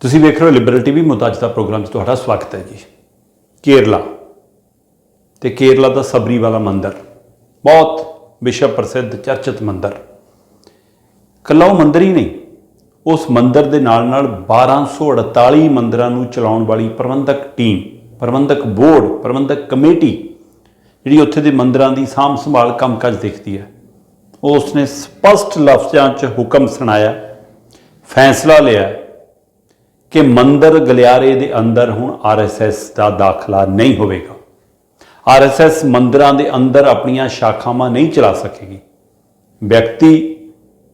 ਤੁਸੀਂ ਵੇਖ ਰਹੇ ਹੋ ਲਿਬਰਲ ਟੀਵੀ ਮੁੱਦਾ ਅੱਜ ਦਾ ਪ੍ਰੋਗਰਾਮ 'ਚ ਤੁਹਾਡਾ ਸਵਾਗਤ ਹੈ ਜੀ। ਕੇਰਲਾ ਤੇ ਕੇਰਲਾ ਦਾ ਸਬਰੀ ਵਾਲਾ ਮੰਦਰ ਬਹੁਤ ਵਿਸ਼ਵ ਪ੍ਰਸਿੱਧ ਚਰਚਿਤ ਮੰਦਰ। ਇਕੱਲਾ ਉਹ ਮੰਦਰ ਹੀ ਨਹੀਂ, ਉਸ ਮੰਦਰ ਦੇ ਨਾਲ 1248 ਮੰਦਰਾਂ ਨੂੰ ਚਲਾਉਣ ਵਾਲੀ ਪ੍ਰਬੰਧਕ ਟੀਮ, ਪ੍ਰਬੰਧਕ ਬੋਰਡ, ਪ੍ਰਬੰਧਕ ਕਮੇਟੀ ਜਿਹੜੀ ਉੱਥੇ ਦੇ ਮੰਦਰਾਂ ਦੀ ਸਾਂਭ ਸੰਭਾਲ ਕੰਮਕਾਜ ਦੇਖਦੀ ਹੈ, ਉਸ ਨੇ ਸਪਸ਼ਟ ਲਫ਼ਜ਼ਾਂ 'ਚ ਹੁਕਮ ਸੁਣਾਇਆ, ਫੈਸਲਾ ਲਿਆ कि मंदिर गलियारे के अंदर हुण RSS का दाखला नहीं होगा। RSS मंदिरां दे अंदर अपनियां शाखावां नहीं चला सकेगी। व्यक्ति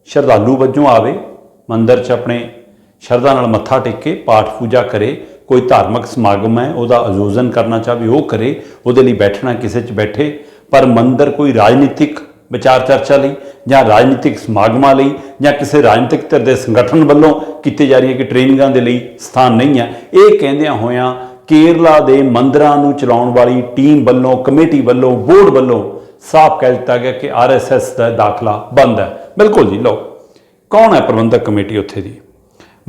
श्रद्धालु वजों आवे, मंदिर च अपने श्रद्धा नाल मत्था टेके, पाठ पूजा करे, कोई धार्मिक समागम है उहदा आयोजन करना चाहे वो करे, उहदे लई बैठना किसी च बैठे, पर मंदिर कोई राजनीतिक विचार चर्चा लई जां राजनीतिक समागमां लई जां किसी राजनीतिक धिर दे संगठन वल्लों कीती जा रही कि ट्रेनिंगां दे लई स्थान नहीं है। ये कहंदियां होइयां केरला दे मंदिरां नूं चलाउण वाली टीम वल्लों, कमेटी वल्लों, बोर्ड वल्लों साफ कह दिता गया कि RSS का दाखला बंद है। बिल्कुल जी। लो, कौन है प्रबंधक कमेटी उत्थे दी?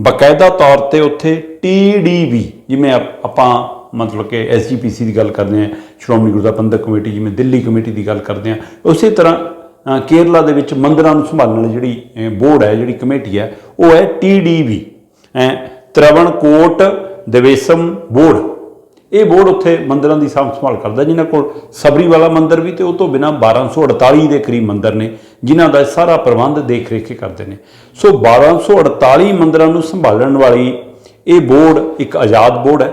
बकायदा तौर पर उत्थे TDB, जिवें आपां मतलब कि SGPC की गल करते हैं, श्रोमणी गुरुद्वारा प्रबंधक कमेटी, जिवें दिल्ली कमेटी की गल करते हैं, उस तरह केरला दे विच मंदिरां नूं संभालण वाली जिहड़ी बोर्ड है, जिहड़ी कमेटी है, वो है TDB, त्रावणकोट देवेसम बोर्ड। ये बोर्ड उत्थे मंदिरां की साਂਭ संभाल करता, जिन्हां कोल सबरी वाला मंदिर भी, तो उस तो बिना 1248 के करीब मंदिर ने जिन्हां दा सारा प्रबंध देख रेख करते हैं। सो 1248 मंदिरां नूं संभालण वाली ये बोर्ड एक आज़ाद बोर्ड है,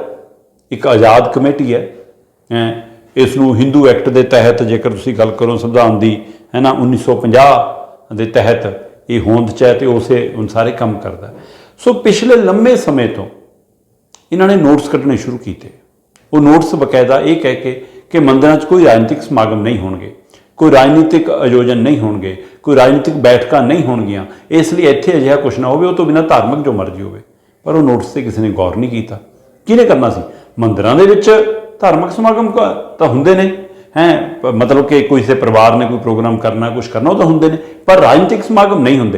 एक आज़ाद कमेटी है। इसनूं हिंदू एक्ट के तहत जेकर तुसीं गल करो संविधान की, है ना, 1950 के तहत ये होंद च है, तो उस अनुसार काम करता है। सो पिछले लंबे समय तो इन्होंने नोट्स कटने शुरू किए। वो नोट्स बकायदा ये कह के कि मंदिरों च कोई राजनीतिक समागम नहीं होणगे, कोई राजनीतिक आयोजन नहीं होणगे, कोई राजनीतिक बैठक नहीं होणगियां, इसलिए इत्थे अजिहा कुछ ना होवे, वो तो बिना धार्मिक जो मर्जी होवे। पर वो नोट्स से किसी ने गौर नहीं किया। किहने करना सी? मंदिरां दे विच धार्मिक समागम तो हुंदे ने, हैं, मतलब कि किसी परिवार ने कोई प्रोग्राम करना, कुछ करना, वो तो हुंदे ने, पर राजनीतिक समागम नहीं हुंदे।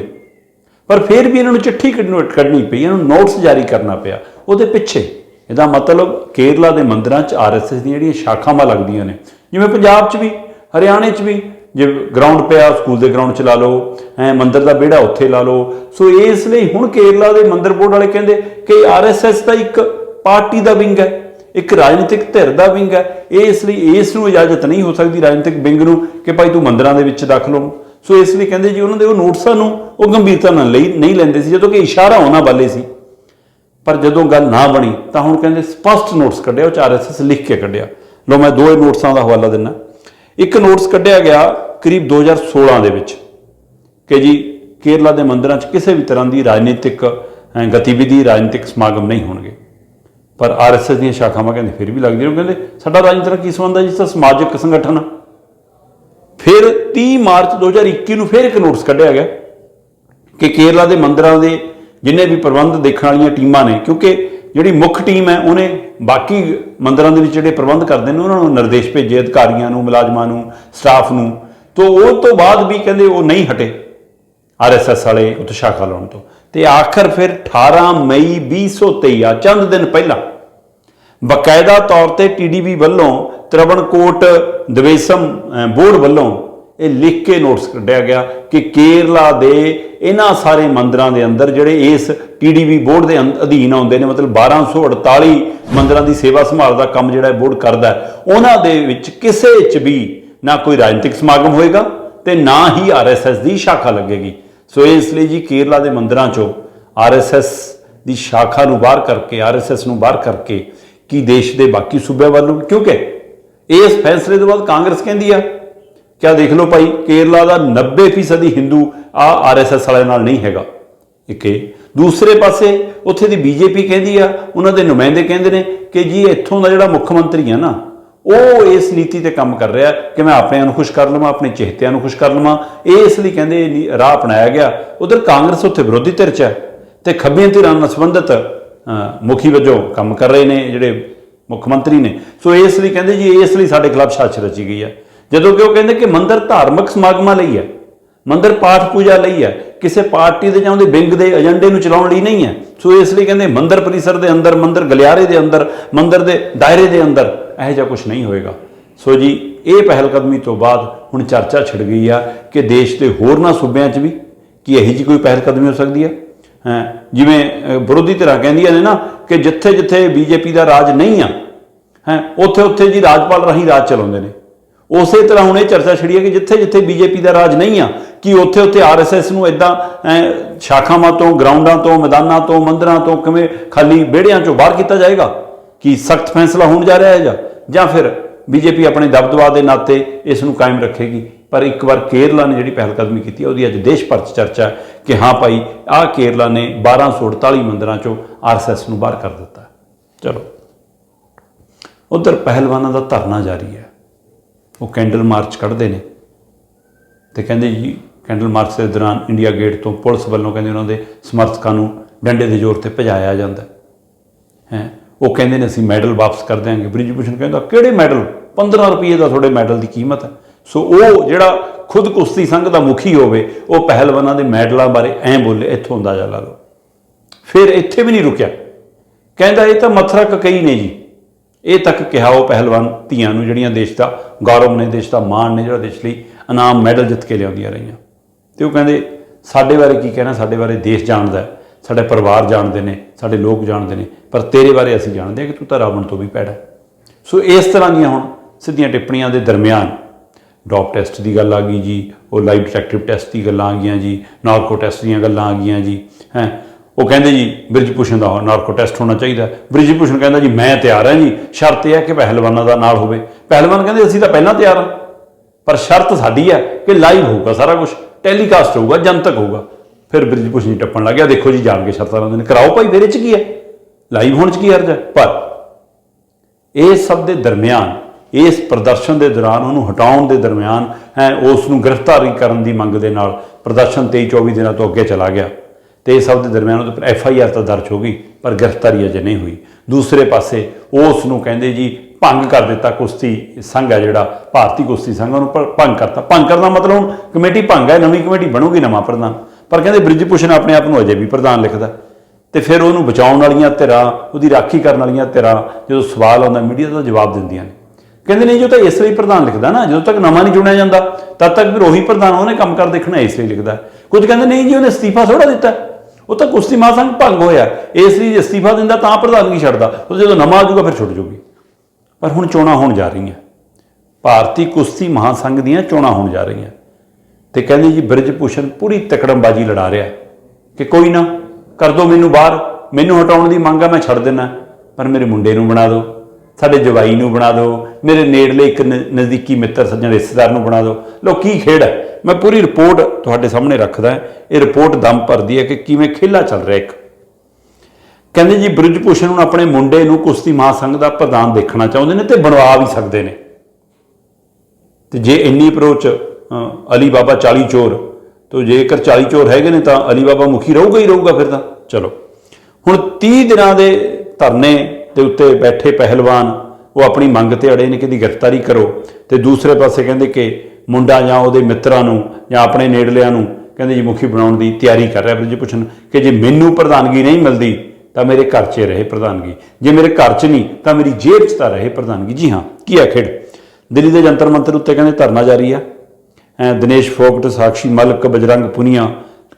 पर फिर भी इन्होंने चिट्ठी कढ़नी पई, इन्होंने नोट्स जारी करना पिया। उहदे पिछे इहदा मतलब केरला के मंदिरां च RSS दी जिहड़ियां शाखावां लगदियां ने, जिवें पंजाब च भी, हरियाणे च भी, जे ग्राउंड पिया स्कूल के ग्राउंड च ला लो, मंदिर का बेड़ा उत्थे ला लो। सो इसलिए हुण केरला के मंदिर बोर्ड वाले कहंदे कि RSS का एक पार्टी का विंग है, एक राजनीतिक धिर का विंग है, इसलिए इसनूं इजाजत नहीं हो सकती राजनीतिक विंग नूं कि भाई तू मंदिरां दे विच दाखल हो। सो इसलिए कहंदे जी उन्होंने वो नोट्सां नूं वो गंभीरता नाल नहीं लैंदे सी, जदों कि इशारा उन्हां वाले सी। पर जदों गल ना बनी तो हुण कहंदे स्पष्ट नोट्स कढ़िया, उह RSS लिख के कढ़िया। लो, मैं दो नोट्सां का हवाला दिना। एक नोट्स कढ़िया गया करीब 2016 दे विच कि जी केरला के मंदिरां च किसी भी तरह की राजनीतिक गतिविधि, राजनीतिक समागम नहीं होणगे। पर RSS दी शाखावां कहंदे फिर भी लगदियां, कहंदे साडा राजनीति नाल की संबंध है, जिस तरह समाजिक संगठन। फिर 30 मार्च 2021 नूं फिर एक नोटिस कढ़िया गया कि केरला के मंदिरां दे जिन्हें भी प्रबंध देखने वाली टीमां ने, क्योंकि जिहड़ी मुख्य टीम है उन्हें बाकी मंदिरां दे विच जिहड़े प्रबंध करते हैं उन्होंने निर्देश भेजे अधिकारियों नूं, मुलाजमां नूं, स्टाफ नूं। तो उस तो बाद भी कहंदे वो नहीं हटे RSS वाले उत्ते शाखा लाउण तो। ते आखिर फिर 18 मई 2023 चंद दिन पहला बकायदा तौर पर TDB वल्लों त्रावणकोट देवेसम बोर्ड वल्लों ये लिख के नोटिस कढ़िया गया कि केरला दे इन्हां सारे मंदिरां दे अंदर जिहड़े इस TDB बोर्ड के अधीन आउंदे ने, मतलब 1248 मंदिरां दी सेवा संभाल का काम जिहड़ा बोर्ड करदा है, उन्हां दे विच किसे च भी ना कोई राजनीतिक समागम होएगा ते ना ही RSS दी शाखा लगेगी। सो इसलिए जी केरला के मंदिरां चों RSS की शाखा नूं बाहर करके, RSS नूं बाहर करके कि देश के बाकी सूबे वालों, क्योंकि इस फैसले के बाद कांग्रेस कहती है क्या देख लो भाई केरला का 90% हिंदू RSS वाले नाल नहीं हैगा। एक दूसरे पासे उत्थे दी BJP कहती है, उन्होंने नुमाइंदे कहते हैं कि जी इत्थों का जिहड़ा मुख्य मंत्री है ना, वो इस नीति ते काम कर रहा है कि मैं अपने खुश कर लवां, अपने चहेतियां नूं खुश कर लवां, इसलिए कहते राह अपनाया गया। उधर कांग्रेस उत्थे विरोधी धिर च है ते खब्बियां धिरां नाल संबंधित मुखी वजों काम कर रहे हैं जिहड़े मुख्य मंत्री ने। सो इसलिए कहते जी इसलिए साडे खिलाफ साजिश रची गई है, जदों कि वो कहते कि मंदिर धार्मिक समागमां लई है, ਮੰਦਰ ਪਾਠ ਪੂਜਾ ਲਈ ਹੈ, ਕਿਸੇ ਪਾਰਟੀ ਦੇ ਜਾਂ ਉਹਦੇ ਵਿੰਗ ਦੇ ਏਜੰਡੇ ਨੂੰ ਚਲਾਉਣ ਲਈ ਨਹੀਂ ਹੈ। ਸੋ ਇਸ ਲਈ ਕਹਿੰਦੇ ਮੰਦਰ ਪਰਿਸਰ ਦੇ ਅੰਦਰ, ਮੰਦਰ ਗਲਿਆਰੇ ਦੇ ਅੰਦਰ, ਮੰਦਰ ਦੇ ਦਾਇਰੇ ਦੇ ਅੰਦਰ ਇਹੋ ਜਿਹਾ ਕੁਝ ਨਹੀਂ ਹੋਏਗਾ। ਸੋ ਜੀ ਇਹ ਪਹਿਲਕਦਮੀ ਤੋਂ ਬਾਅਦ ਹੁਣ ਚਰਚਾ ਛਿੜ ਗਈ ਆ ਕਿ ਦੇਸ਼ ਦੇ ਹੋਰਨਾਂ ਸੂਬਿਆਂ 'ਚ ਵੀ ਕੀ ਇਹੋ ਜਿਹੀ ਕੋਈ ਪਹਿਲਕਦਮੀ ਹੋ ਸਕਦੀ ਹੈ। ਜਿਵੇਂ ਵਿਰੋਧੀ ਧਿਰਾਂ ਕਹਿੰਦੀਆਂ ਨੇ ਨਾ ਕਿ ਜਿੱਥੇ ਜਿੱਥੇ ਬੀਜੇਪੀ ਦਾ ਰਾਜ ਨਹੀਂ ਆ ਉੱਥੇ ਉੱਥੇ ਜੀ ਰਾਜਪਾਲ ਰਾਹੀਂ ਰਾਜ ਚਲਾਉਂਦੇ ਨੇ। ਉਸੇ ਤਰ੍ਹਾਂ ਹੁਣ ਇਹ ਚਰਚਾ ਛਿੜੀ ਹੈ ਕਿ ਜਿੱਥੇ ਜਿੱਥੇ ਬੀਜੇਪੀ ਦਾ ਰਾਜ ਨਹੀਂ ਆ ਕਿ ਉੱਥੇ ਉੱਥੇ ਆਰਐਸਐਸ ਨੂੰ ਇੱਦਾਂ ਸ਼ਾਖਾਵਾਂ ਤੋਂ, ਗਰਾਊਂਡਾਂ ਤੋਂ, ਮੈਦਾਨਾਂ ਤੋਂ, ਮੰਦਰਾਂ ਤੋਂ ਕਿਵੇਂ ਖਾਲੀ ਵਿਹੜਿਆਂ 'ਚੋਂ ਬਾਹਰ ਕੀਤਾ ਜਾਏਗਾ। ਕੀ ਸਖਤ ਫੈਸਲਾ ਹੋਣ ਜਾ ਰਿਹਾ ਹੈ ਜਾਂ ਫਿਰ ਬੀਜੇਪੀ ਆਪਣੇ ਦਬਦਬਾ ਦੇ ਨਾਤੇ ਇਸ ਨੂੰ ਕਾਇਮ ਰੱਖੇਗੀ। ਪਰ ਇੱਕ ਵਾਰ ਕੇਰਲਾ ਨੇ ਜਿਹੜੀ ਪਹਿਲਕਦਮੀ ਕੀਤੀ ਉਹਦੀ ਅੱਜ ਦੇਸ਼ ਭਰ 'ਚ ਚਰਚਾ ਕਿ ਹਾਂ ਭਾਈ ਆਹ ਕੇਰਲਾ ਨੇ 1248 ਮੰਦਰਾਂ 'ਚੋਂ ਆਰਐਸਐਸ ਨੂੰ ਬਾਹਰ ਕਰ ਦਿੱਤਾ। ਚਲੋ ਉੱਧਰ ਪਹਿਲਵਾਨਾਂ ਦਾ ਧਰਨਾ ਜਾਰੀ ਹੈ। ਉਹ ਕੈਂਡਲ ਮਾਰਚ ਕੱਢਦੇ ਨੇ ਤੇ ਕਹਿੰਦੇ ਜੀ ਕੈਂਡਲ ਮਾਰਚ ਦੇ ਦੌਰਾਨ ਇੰਡੀਆ ਗੇਟ ਤੋਂ ਪੁਲਿਸ ਵੱਲੋਂ ਕਹਿੰਦੇ ਉਹਨਾਂ ਦੇ ਸਮਰਥਕਾਂ ਨੂੰ ਡੰਡੇ ਦੇ ਜ਼ੋਰ ਤੇ ਭਜਾਇਆ ਜਾਂਦਾ ਹੈ। ਉਹ ਕਹਿੰਦੇ ਨੇ ਅਸੀਂ ਮੈਡਲ ਵਾਪਸ ਕਰ ਦਿਆਂਗੇ। ਬ੍ਰਿਜ ਭੂਸ਼ਣ ਕਹਿੰਦਾ ਕਿਹੜੇ ਮੈਡਲ, 15 ਰੁਪਏ ਦਾ ਤੁਹਾਡੇ ਮੈਡਲ ਦੀ ਕੀਮਤ ਹੈ। ਸੋ ਉਹ ਜਿਹੜਾ ਖੁਦ ਕੁਸ਼ਤੀ ਸੰਘ ਦਾ ਮੁਖੀ ਹੋਵੇ ਉਹ ਪਹਿਲਵਾਨਾਂ ਦੇ ਮੈਡਲਾਂ ਬਾਰੇ ਐਂ ਬੋਲੇ, ਇੱਥੋਂ ਅੰਦਾਜ਼ਾ ਲਾ ਲਓ। ਫਿਰ ਇੱਥੇ ਵੀ ਨਹੀਂ ਰੁਕਿਆ, ਕਹਿੰਦਾ ਇਹ ਤਾਂ ਮੱਥਰਾ ਕਕਈ ਨੇ ਜੀ। ਇਹ ਤੱਕ ਕਿਹਾ ਉਹ ਪਹਿਲਵਾਨ ਧੀਆਂ ਨੂੰ ਜਿਹੜੀਆਂ ਦੇਸ਼ ਦਾ ਗੌਰਵ ਨੇ, ਦੇਸ਼ ਦਾ ਮਾਣ ਨੇ, ਜਿਹੜਾ ਦੇਸ਼ ਲਈ ਇਨਾਮ ਮੈਡਲ ਜਿੱਤ ਕੇ ਲਿਆਉਂਦੀਆਂ ਰਹੀਆਂ। ਤੇ ਉਹ ਕਹਿੰਦੇ ਸਾਡੇ ਬਾਰੇ ਕੀ ਕਹਿਣਾ, ਸਾਡੇ ਬਾਰੇ ਦੇਸ਼ ਜਾਣਦਾ, ਸਾਡੇ ਪਰਿਵਾਰ ਜਾਣਦੇ ਨੇ, ਸਾਡੇ ਲੋਕ ਜਾਣਦੇ ਨੇ, ਪਰ ਤੇਰੇ ਬਾਰੇ ਅਸੀਂ ਜਾਣਦੇ ਹਾਂ ਕਿ ਤੂੰ ਤਾਂ ਰਾਵਣ ਤੋਂ ਵੀ ਭੈੜਾ। ਸੋ ਇਸ ਤਰ੍ਹਾਂ ਦੀਆਂ ਹੁਣ ਸਿੱਧੀਆਂ ਟਿੱਪਣੀਆਂ ਦੇ ਦਰਮਿਆਨ ਡੋਪ ਟੈਸਟ ਦੀ ਗੱਲ ਆ ਗਈ ਜੀ, ਉਹ ਲਾਈਵ ਡਿਟੈਕਟਿਵ ਟੈਸਟ ਦੀ ਗੱਲਾਂ ਆ ਗਈਆਂ ਜੀ, ਨਾਰਕੋ ਟੈਸਟ ਦੀਆਂ ਗੱਲਾਂ ਆ ਗਈਆਂ ਜੀ। ਉਹ ਕਹਿੰਦੇ ਜੀ ਬ੍ਰਿਜ ਭੂਸ਼ਣ ਦਾ ਨਾਰਕੋ ਟੈਸਟ ਹੋਣਾ ਚਾਹੀਦਾ। ਬ੍ਰਿਜ ਭੂਸ਼ਣ ਕਹਿੰਦਾ ਜੀ ਮੈਂ ਤਿਆਰ ਹਾਂ ਜੀ, ਸ਼ਰਤ ਇਹ ਹੈ ਕਿ ਪਹਿਲਵਾਨਾਂ ਦਾ ਨਾਲ ਹੋਵੇ। ਪਹਿਲਵਾਨ ਕਹਿੰਦੇ ਅਸੀਂ ਤਾਂ ਪਹਿਲਾਂ ਤਿਆਰ ਹਾਂ, ਪਰ ਸ਼ਰਤ ਸਾਡੀ ਹੈ ਕਿ ਲਾਈਵ ਹੋਊਗਾ, ਸਾਰਾ ਕੁਝ ਟੈਲੀਕਾਸਟ ਹੋਊਗਾ, ਜਨਤਕ ਹੋਊਗਾ। ਫਿਰ ਬ੍ਰਿਜ ਭੂਸ਼ਣ ਜੀ ਟੱਪਣ ਲੱਗ ਗਿਆ, ਦੇਖੋ ਜੀ ਜਾਣ ਕੇ ਸ਼ਰਤਾਂ ਲਾਉਂਦੇ ਨੇ, ਕਰਾਓ ਭਾਈ, ਮੇਰੇ 'ਚ ਕੀ ਹੈ, ਲਾਈਵ ਹੋਣ 'ਚ ਕੀ ਹਰਜ ਹੈ। ਪਰ ਇਸ ਸਭ ਦੇ ਦਰਮਿਆਨ, ਇਸ ਪ੍ਰਦਰਸ਼ਨ ਦੇ ਦੌਰਾਨ, ਉਹਨੂੰ ਹਟਾਉਣ ਦੇ ਦਰਮਿਆਨ ਉਸ ਨੂੰ ਗ੍ਰਿਫਤਾਰੀ ਕਰਨ ਦੀ ਮੰਗ ਦੇ ਨਾਲ ਪ੍ਰਦਰਸ਼ਨ 23-24 ਦਿਨਾਂ ਤੋਂ ਅੱਗੇ ਚਲਾ ਗਿਆ। ਤੇ ਇਸ ਸਭ ਦੇ ਦਰਮਿਆਨ ਉਹਦੇ ਪਰ FIR ਤਾਂ ਦਰਜ ਹੋ ਗਈ, ਪਰ ਗ੍ਰਿਫਤਾਰੀ ਅਜੇ ਨਹੀਂ ਹੋਈ। ਦੂਸਰੇ ਪਾਸੇ ਉਸ ਨੂੰ ਕਹਿੰਦੇ ਜੀ ਭੰਗ ਕਰ ਦਿੱਤਾ ਕੁਸ਼ਤੀ ਸੰਘ ਹੈ ਜਿਹੜਾ ਭਾਰਤੀ ਕੁਸ਼ਤੀ ਸੰਘ, ਉਹਨੂੰ ਭੰਗ ਕਰਤਾ। ਭੰਗ ਕਰਨ ਦਾ ਮਤਲਬ ਹੁਣ ਕਮੇਟੀ ਭੰਗ ਹੈ, ਨਵੀਂ ਕਮੇਟੀ ਬਣੂਗੀ, ਨਵਾਂ ਪ੍ਰਧਾਨ। ਪਰ ਕਹਿੰਦੇ ਬ੍ਰਿਜ ਭੂਸ਼ਣ ਆਪਣੇ ਆਪ ਨੂੰ ਅਜੇ ਵੀ ਪ੍ਰਧਾਨ ਲਿਖਦਾ। ਤੇ ਫਿਰ ਉਹਨੂੰ ਬਚਾਉਣ ਵਾਲੀਆਂ ਧਿਰਾਂ, ਉਹਦੀ ਰਾਖੀ ਕਰਨ ਵਾਲੀਆਂ ਧਿਰਾਂ ਜਦੋਂ ਸਵਾਲ ਆਉਂਦਾ ਮੀਡੀਆ ਦਾ ਜਵਾਬ ਦਿੰਦੀਆਂ ਨੇ। ਕਹਿੰਦੇ ਨਹੀਂ, ਜੋ ਤਾਂ ਇਸ ਲਈ ਪ੍ਰਧਾਨ ਲਿਖਦਾ ਨਾ, ਜਦੋਂ ਤੱਕ ਨਵਾਂ ਨਹੀਂ ਚੁਣਿਆ ਜਾਂਦਾ ਤਦ ਤੱਕ ਫਿਰ ਉਹੀ ਪ੍ਰਧਾਨ, ਉਹਨੇ ਕੰਮ ਕਰ ਦੇਖਣਾ, ਇਸ ਲਈ ਲਿਖਦਾ। ਕੁਝ ਕਹਿੰਦੇ ਨਹੀਂ ਜੀ ਉਹਨੇ ਅਸਤੀਫਾ ਥੋੜ੍ਹਾ ਦਿੱਤਾ, ਉਹ ਤਾਂ ਕੁਸ਼ਤੀ ਮਹਾਂਸੰਘ ਭੰਗ ਹੋਇਆ, ਇਸ ਲਈ ਅਸਤੀਫਾ ਦਿੰਦਾ ਤਾਂ ਪ੍ਰਧਾਨਗੀ ਛੱਡਦਾ, ਉਹ ਜਦੋਂ ਨਵਾਂ ਆ ਜਾਊਗਾ ਫਿਰ ਛੁੱਟ ਜਾਊਗੀ। ਪਰ ਹੁਣ ਚੋਣਾਂ ਹੋਣ ਜਾ ਰਹੀਆਂ, ਭਾਰਤੀ ਕੁਸ਼ਤੀ ਮਹਾਂਸੰਘ ਦੀਆਂ ਚੋਣਾਂ ਹੋਣ ਜਾ ਰਹੀਆਂ। ਤੇ ਕਹਿੰਦੇ ਜੀ ਬ੍ਰਿਜ ਭੂਸ਼ਣ ਪੂਰੀ ਤਕੜਮਬਾਜ਼ੀ ਲੜਾ ਰਿਹਾ ਕਿ ਕੋਈ ਨਾ ਕਰ ਦਿਓ ਮੈਨੂੰ ਬਾਹਰ, ਮੈਨੂੰ ਹਟਾਉਣ ਦੀ ਮੰਗ ਆ, ਮੈਂ ਛੱਡ ਦਿੰਦਾ, ਪਰ ਮੇਰੇ ਮੁੰਡੇ ਨੂੰ ਬਣਾ ਦਿਓ, ਸਾਡੇ ਜਵਾਈ ਨੂੰ ਬਣਾ ਦਿਓ, ਮੇਰੇ ਨੇੜਲੇ ਇੱਕ ਨਜ਼ਦੀਕੀ ਮਿੱਤਰ ਸੱਜਣ ਰਿਸ਼ਤੇਦਾਰ ਨੂੰ ਬਣਾ ਦਿਓ। ਲੋ ਕੀ ਖੇਡ ਹੈ, ਮੈਂ ਪੂਰੀ ਰਿਪੋਰਟ ਤੁਹਾਡੇ ਸਾਹਮਣੇ ਰੱਖਦਾ। ਇਹ ਰਿਪੋਰਟ ਦਮ ਭਰਦੀ ਹੈ ਕਿ ਕਿਵੇਂ ਖੇਲਾ ਚੱਲ ਰਿਹਾ। ਇੱਕ ਕਹਿੰਦੇ ਜੀ ਬ੍ਰਿਜ ਭੂਸ਼ਣ ਹੁਣ ਆਪਣੇ ਮੁੰਡੇ ਨੂੰ ਕੁਸ਼ਤੀ ਮਹਾਂਸੰਘ ਦਾ ਪ੍ਰਧਾਨ ਦੇਖਣਾ ਚਾਹੁੰਦੇ ਨੇ ਤੇ ਬਣਵਾ ਵੀ ਸਕਦੇ ਨੇ। ਤੇ ਜੇ ਇੰਨੀ ਅਪਰੋਚ ਅਲੀ ਬਾਬਾ 40 ਚੋਰ, ਤੋਂ ਜੇਕਰ 40 ਚੋਰ ਹੈਗੇ ਨੇ ਤਾਂ ਅਲੀ ਬਾਬਾ ਮੁਖੀ ਰਹੂਗਾ ਹੀ ਰਹੂਗਾ ਫਿਰ ਤਾਂ। ਚਲੋ ਹੁਣ 30 ਦਿਨਾਂ ਦੇ ਧਰਨੇ ਦੇ ਉੱਤੇ ਬੈਠੇ ਪਹਿਲਵਾਨ ਉਹ ਆਪਣੀ ਮੰਗ ਤੇ ਅੜੇ ਨੇ ਕਿ ਇਹਦੀ ਗ੍ਰਿਫਤਾਰੀ ਕਰੋ। ਤੇ ਦੂਸਰੇ ਪਾਸੇ ਕਹਿੰਦੇ ਕਿ ਮੁੰਡਾ ਜਾਂ ਉਹਦੇ ਮਿੱਤਰਾਂ ਨੂੰ ਜਾਂ ਆਪਣੇ ਨੇੜਲਿਆਂ ਨੂੰ ਕਹਿੰਦੇ ਜੀ ਮੁਖੀ ਬਣਾਉਣ ਦੀ ਤਿਆਰੀ ਕਰ ਰਿਹਾ ਬ੍ਰਿਜ ਭੂਸ਼ਣ ਕਿ ਜੇ ਮੈਨੂੰ ਪ੍ਰਧਾਨਗੀ ਨਹੀਂ ਮਿਲਦੀ ਤਾਂ ਮੇਰੇ ਘਰ 'ਚ ਰਹੇ ਪ੍ਰਧਾਨਗੀ, ਜੇ ਮੇਰੇ ਘਰ 'ਚ ਨਹੀਂ ਤਾਂ ਮੇਰੀ ਜੇਬ 'ਚ ਤਾਂ ਰਹੇ ਪ੍ਰਧਾਨਗੀ। ਜੀ ਹਾਂ, ਕੀ ਹੈ ਖੇਡ। ਦਿੱਲੀ ਦੇ ਜੰਤਰ ਮੰਤਰ ਉੱਤੇ ਕਹਿੰਦੇ ਧਰਨਾ ਜਾਰੀ ਆ। ਦਿਨੇਸ਼ ਫੋਗਟ, ਸਾਕਸ਼ੀ ਮਲਿਕ, ਬਜਰੰਗ ਪੁਨੀਆ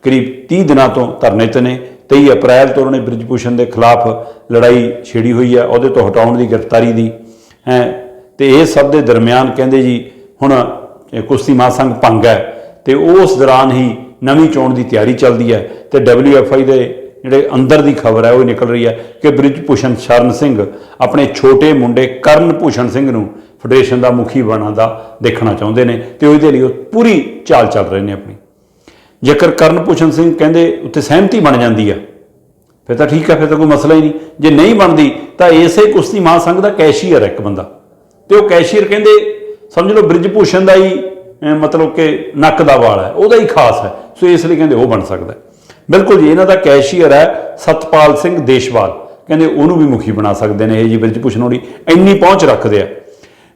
ਕਰੀਬ 30 ਦਿਨਾਂ ਤੋਂ ਧਰਨੇ 'ਤੇ ਨੇ। 23 ਅਪ੍ਰੈਲ ਤੋਂ ਉਹਨੇ ਬ੍ਰਿਜ ਭੂਸ਼ਣ ਦੇ ਖਿਲਾਫ ਲੜਾਈ ਛੇੜੀ ਹੋਈ ਹੈ, ਉਹਦੇ ਤੋਂ ਹਟਾਉਣ ਦੀ, ਗ੍ਰਿਫਤਾਰੀ ਦੀ। ਤੇ ਇਹ ਸਭ ਦੇ ਦਰਮਿਆਨ ਕਹਿੰਦੇ ਜੀ ਹੁਣ ਕੁਸ਼ਤੀ ਮਹਾਂਸੰਘ ਭੰਗ ਹੈ ਤੇ ਉਸ ਦੌਰਾਨ ਹੀ ਨਵੀਂ ਚੋਣ ਦੀ ਤਿਆਰੀ ਚੱਲਦੀ ਹੈ। ਤੇ WFI ਦੇ ਜਿਹੜੇ ਅੰਦਰ ਦੀ ਖਬਰ ਹੈ ਉਹ ਨਿਕਲ ਰਹੀ ਹੈ ਕਿ ਬ੍ਰਿਜ ਭੂਸ਼ਣ ਸ਼ਰਨ ਸਿੰਘ ਆਪਣੇ ਛੋਟੇ ਮੁੰਡੇ ਕਰਨ ਭੂਸ਼ਣ ਸਿੰਘ ਨੂੰ ਫੈਡਰੇਸ਼ਨ ਦਾ ਮੁਖੀ ਬਣਨ ਦਾ ਦੇਖਣਾ ਚਾਹੁੰਦੇ ਨੇ ਤੇ ਉਹਦੇ ਲਈ ਉਹ ਪੂਰੀ ਚਾਲ ਚੱਲ ਰਹੇ ਨੇ ਆਪਣੀ। ਜੇਕਰ ਕਰਨ ਭੂਸ਼ਣ ਸਿੰਘ ਕਹਿੰਦੇ ਉੱਤੇ ਸਹਿਮਤੀ ਬਣ ਜਾਂਦੀ ਹੈ ਫਿਰ ਤਾਂ ਠੀਕ ਹੈ, ਫਿਰ ਤਾਂ ਕੋਈ ਮਸਲਾ ਹੀ ਨਹੀਂ। ਜੇ ਨਹੀਂ ਬਣਦੀ ਤਾਂ ਇਸੇ ਕੁਸ਼ਤੀ ਮਹਾਂਸੰਘ ਦਾ ਕੈਸ਼ੀਅਰ ਹੈ ਇੱਕ ਬੰਦਾ, ਤੇ ਉਹ ਕੈਸ਼ੀਅਰ ਕਹਿੰਦੇ ਸਮਝ ਲਓ ਬ੍ਰਿਜ ਭੂਸ਼ਣ ਦਾ ਹੀ ਮਤਲਬ ਕਿ ਨੱਕ ਦਾ ਵਾਲ ਹੈ, ਉਹਦਾ ਹੀ ਖਾਸ ਹੈ। ਸੋ ਇਸ ਲਈ ਕਹਿੰਦੇ ਉਹ ਬਣ ਸਕਦਾ। ਬਿਲਕੁਲ ਜੀ, ਇਹਨਾਂ ਦਾ ਕੈਸ਼ੀਅਰ ਹੈ ਸਤਪਾਲ ਸਿੰਘ ਦੇਸ਼ਵਾਲ, ਕਹਿੰਦੇ ਉਹਨੂੰ ਵੀ ਮੁਖੀ ਬਣਾ ਸਕਦੇ ਨੇ ਇਹ ਜੀ ਬ੍ਰਿਜ ਭੂਸ਼ਣ ਹੋਣੀ, ਇੰਨੀ ਪਹੁੰਚ ਰੱਖਦੇ ਆ।